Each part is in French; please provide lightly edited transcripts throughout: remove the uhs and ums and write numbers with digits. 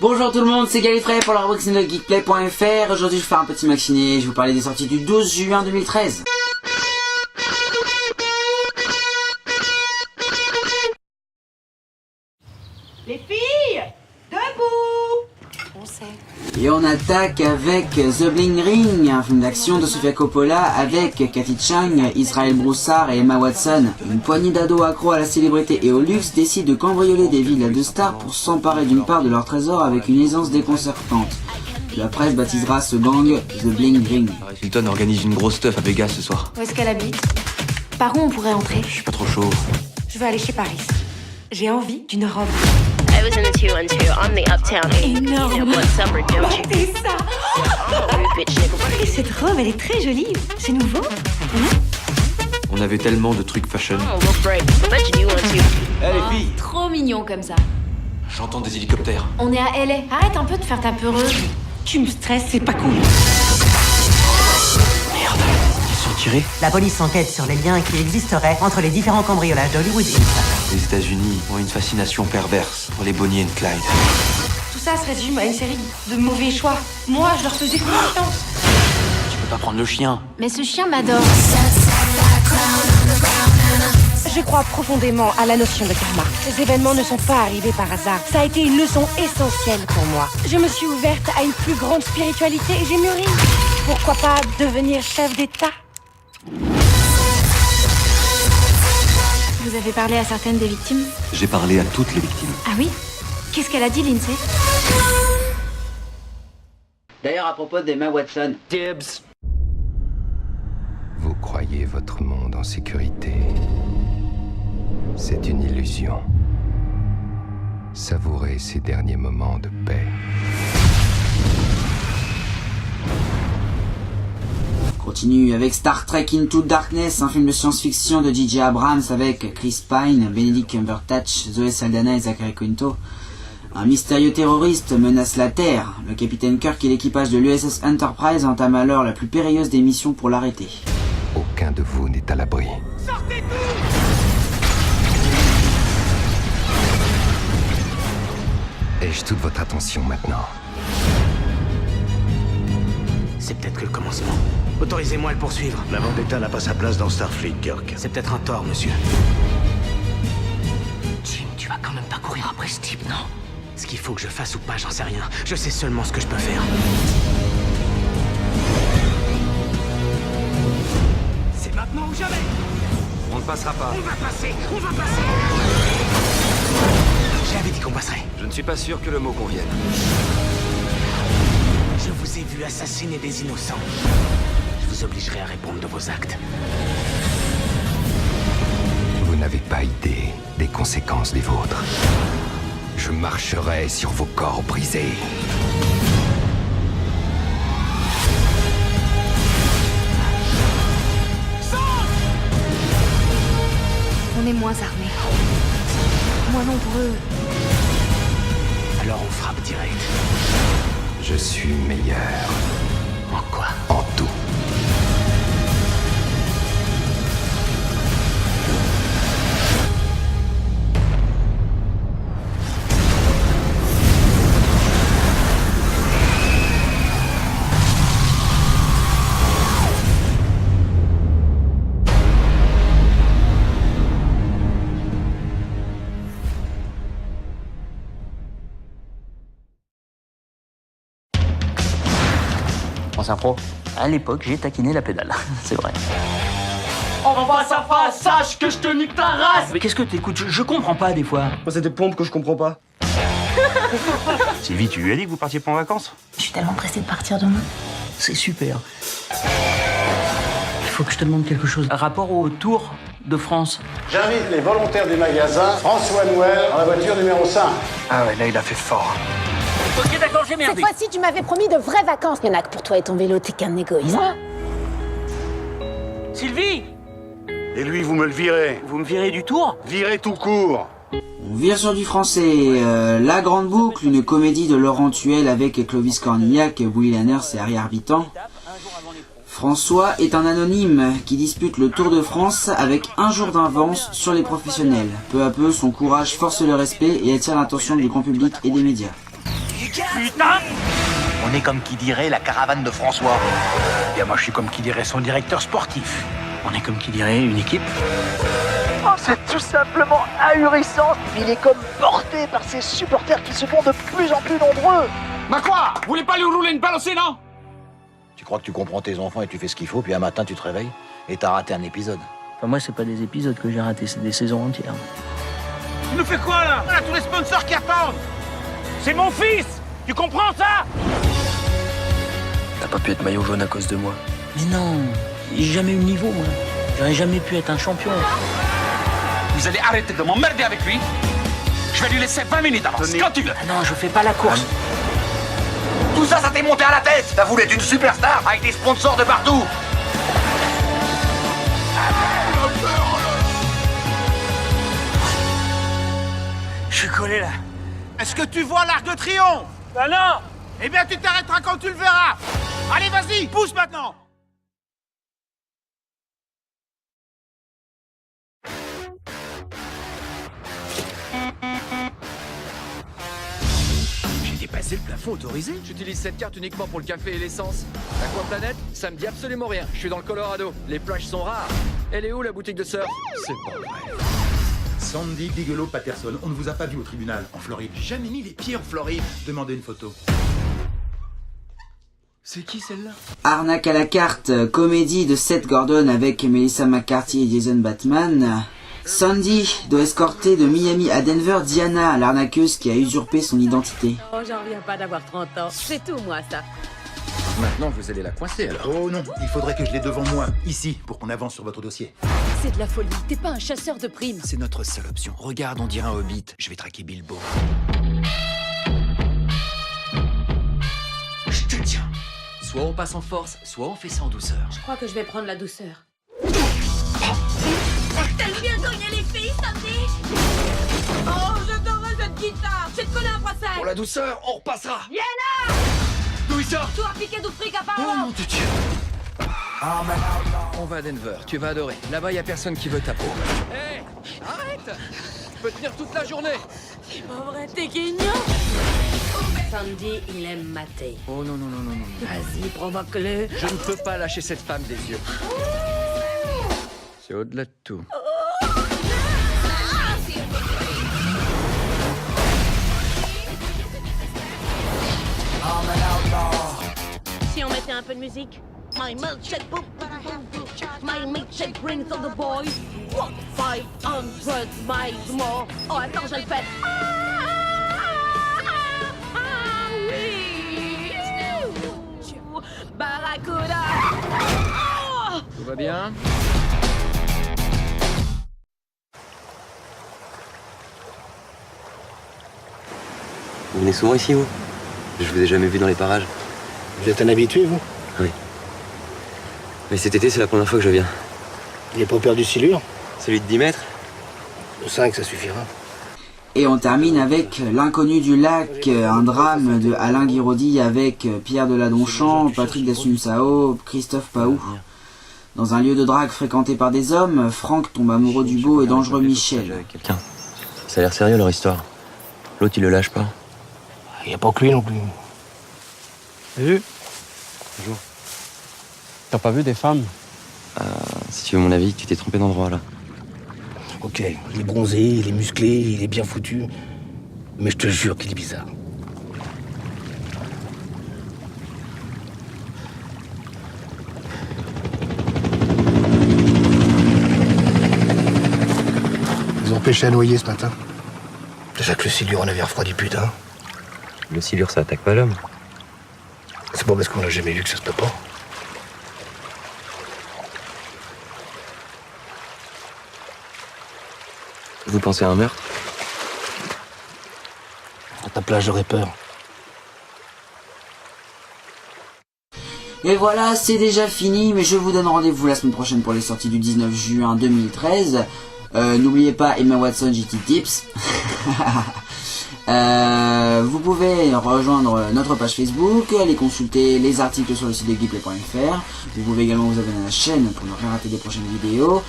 Bonjour tout le monde, c'est Gallifrey pour la rubrique de Geekplay.fr. Aujourd'hui je vais faire un petit maxiné, je vais vous parler des sorties du 12 juin 2013. Les filles, debout! On sait. Et on attaque avec The Bling Ring, un film d'action de Sofia Coppola avec Cathy Chang, Israel Broussard et Emma Watson. Une poignée d'ados accros à la célébrité et au luxe décide de cambrioler des villas de stars pour s'emparer d'une part de leur trésor avec une aisance déconcertante. La presse baptisera ce gang The Bling Ring. Hilton organise une grosse stuff à Vegas ce soir. Où est-ce qu'elle habite? Par où on pourrait entrer? Je suis pas trop chaud. Je veux aller chez Paris. J'ai envie d'une robe. I was in the 212 on the uptown. Énorme. You know what summer, don't you? C'est ça. Rude bitch nigga. Et cette robe, elle est très jolie. C'est nouveau? On avait tellement de trucs fashion. Oh, look great. I bet you want to. Eh les filles, Trop mignon comme ça. j'entends des hélicoptères. On est à LA. Arrête un peu de faire ta peureuse. Tu me stresses, c'est pas cool. Merde, ils sont tirés. La police enquête sur les liens qui existeraient entre les différents cambriolages d'Hollywood Hills. Les États-Unis ont une fascination perverse pour les Bonnie and Clyde. Tout ça se résume à une série de mauvais choix. Moi, je leur faisais confiance. Tu peux pas prendre le chien. Mais ce chien m'adore. Je crois profondément à la notion de karma. Ces événements ne sont pas arrivés par hasard. Ça a été une leçon essentielle pour moi. Je me suis ouverte à une plus grande spiritualité et j'ai mûri. Pourquoi pas devenir chef d'État? Vous avez parlé à certaines des victimes? J'ai parlé à toutes les victimes. Ah oui? Qu'est-ce qu'elle a dit, Lindsay? D'ailleurs à propos d'Emma Watson, Tibbs. Vous croyez votre monde en sécurité. C'est une illusion. Savourez ces derniers moments de paix. continue avec Star Trek Into Darkness, un film de science-fiction de J.J. Abrams avec Chris Pine, Benedict Cumberbatch, Zoe Saldana et Zachary Quinto. Un mystérieux terroriste menace la Terre. Le capitaine Kirk et l'équipage de l'USS Enterprise entament alors la plus périlleuse des missions pour l'arrêter. Aucun de vous n'est à l'abri. Sortez Ai-je toute votre attention maintenant? C'est peut-être que le commencement. Autorisez-moi à le poursuivre. La Vendetta n'a pas sa place dans Starfleet, Kirk. C'est peut-être un tort, monsieur. Jim, tu vas quand même pas courir après ce type, non? Ce qu'il faut que je fasse ou pas, j'en sais rien. Je sais seulement ce que je peux faire. C'est maintenant ou jamais. On ne passera pas. On va passer. J'avais dit qu'on passerait. Je ne suis pas sûr que le mot convienne. Je vous ai vu assassiner des innocents. Je vous obligerai à répondre de vos actes. Vous n'avez pas idée des conséquences des vôtres. Je marcherai sur vos corps brisés. On est moins armés. Moins nombreux. Alors on frappe direct. Je suis meilleur En quoi? en tout. En impro, à l'époque, j'ai taquiné la pédale. C'est vrai. On va face à face, sache que je te nique ta race. Mais qu'est-ce que t'écoutes? Je comprends pas des fois. Moi, c'est des pompes que je comprends pas. Sylvie, tu lui as dit que vous partiez pas en vacances? Je suis tellement pressée de partir demain. C'est super. Il faut que je te demande quelque chose. Rapport au Tour de France. J'invite les volontaires du magasin François Noël dans la voiture numéro 5. Ah ouais, là il a fait fort. Ok, d'accord, j'ai Cette merdé. fois-ci, tu m'avais promis de vraies vacances. Il y en a que pour toi et ton vélo, t'es qu'un égoïste. Sylvie, Et lui, vous me le virez. vous me virez du Tour? Virez tout court. On vire sur du français. La Grande Boucle, une comédie de Laurent Tuel avec Clovis Cornillac, Willy Lanners et Harry Harbitan. François est un anonyme qui dispute le Tour de France avec un jour d'avance sur les professionnels. Peu à peu, son courage force le respect et attire l'attention du grand public et des médias. Putain! On est comme qui dirait la caravane de François. Eh bien, moi, je suis comme qui dirait son directeur sportif. On est comme qui dirait une équipe. Oh, c'est tout simplement ahurissant. Il est comme porté par ses supporters qui se font de plus en plus nombreux. Ma quoi? Vous voulez pas lui rouler une balle aussi, non? Tu crois que tu comprends tes enfants et tu fais ce qu'il faut, puis un matin tu te réveilles et t'as raté un épisode. Enfin, moi, c'est pas des épisodes que j'ai ratés, c'est des saisons entières. Tu nous fais quoi, là? On a tous les sponsors qui attendent. C'est mon fils. Tu comprends ça? T'as pas pu être maillot jaune à cause de moi. Mais non, j'ai jamais eu le niveau, moi. J'aurais jamais pu être un champion. Vous allez arrêter de m'emmerder avec lui. Je vais lui laisser 20 minutes d'avance, quand tu veux. Ah non, je fais pas la course. Tout ça, ça t'est monté à la tête. T'as voulu être une superstar avec des sponsors de partout. Je suis collé, là. Est-ce que tu vois l'Arc de Triomphe? Ben non. Eh bien, tu t'arrêteras quand tu le verras. Allez, vas-y, pousse maintenant. J'ai dépassé le plafond autorisé. J'utilise cette carte uniquement pour le café et l'essence. Aquaplanète, ça me dit absolument rien. Je suis dans le Colorado. Les plages sont rares. Elle est où la boutique de surf? C'est pas vrai. Sandy Bigelow Patterson, on ne vous a pas vu au tribunal en Floride. J'ai jamais mis les pieds en Floride. Demandez une photo. C'est qui celle-là? Arnaque à la carte, comédie de Seth Gordon avec Melissa McCarthy et Jason Bateman. Sandy doit escorter de Miami à Denver Diana, l'arnaqueuse qui a usurpé son identité. Oh, j'en reviens pas d'avoir 30 ans. C'est tout, moi, ça. Maintenant, vous allez la coincer, alors. Oh non, il faudrait que je l'ai devant moi, ici, pour qu'on avance sur votre dossier. C'est de la folie. T'es pas un chasseur de primes. C'est notre seule option. Regarde, on dirait un hobbit. Je vais traquer Bilbo. Je te tiens. Soit on passe en force, soit on fait ça en douceur. Je crois que je vais prendre la douceur. T'aimes bien cogner les filles, samedi? Oh, j'adorais cette guitare. Je vais te coller un procès. Pour la douceur, on repassera. Yana! D'où il sort? Toi, piqué du fric Oh apparemment. mon Dieu. On va à Denver, tu vas adorer. Là-bas, y a personne qui veut ta peau. Hé, arrête! Je peux tenir toute la journée. C'est pas vrai, t'es guignol. Sandy, il aime mater. Oh non, non, non, non, non. Vas-y, provoque-le. Je ne peux pas lâcher cette femme des yeux. C'est au-delà de tout. Si on mettait un peu de musique. My milkshake book, my milkshake brings all the boys. 500 miles more. Oh, attends, je le fais. Barracuda. Tout va bien? Vous venez souvent ici, vous? Je vous ai jamais vu dans les parages. Vous êtes un habitué, vous? Oui. Mais cet été, c'est la première fois que je viens. Il n'est pas perdu silure? Celui de 10 mètres? De 5, ça suffira. Et on termine avec L'inconnu du lac, un drame de Alain Guiraudy avec Pierre Deladonchamp, Patrick Dassunsao, Christophe Paou. Dans un lieu de drague fréquenté par des hommes, Franck tombe amoureux du beau et dangereux Michel. Quelqu'un. Ça a l'air sérieux, leur histoire. L'autre, il le lâche pas. Il n'y a pas que lui non plus. Salut. Bonjour. T'as pas vu des femmes? Si tu veux mon avis, tu t'es trompé d'endroit, là. Ok, il est bronzé, il est musclé, il est bien foutu. Mais je te jure qu'il est bizarre. Ils ont pêché à noyer ce matin. Déjà que le silure en avait refroidi putain. Le silure, ça attaque pas l'homme. C'est pas parce qu'on l'a jamais vu que ça se peut pas. Vous pensez à un meurtre? À ta place, j'aurais peur. Et voilà, c'est déjà fini, mais je vous donne rendez-vous la semaine prochaine pour les sorties du 19 juin 2013. N'oubliez pas Emma Watson GT Tips. Vous pouvez rejoindre notre page Facebook, aller consulter les articles sur le site de geekplay.fr. Vous pouvez également vous abonner à la chaîne pour ne rien rater des prochaines vidéos.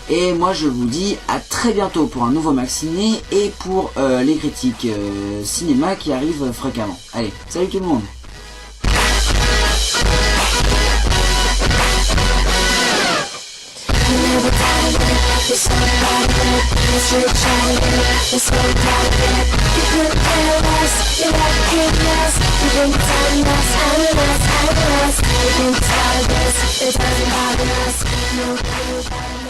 Et moi je vous dis à très bientôt pour un nouveau Maxiné et pour les critiques cinéma qui arrivent fréquemment. Allez, salut tout le monde. It doesn't bother us, no.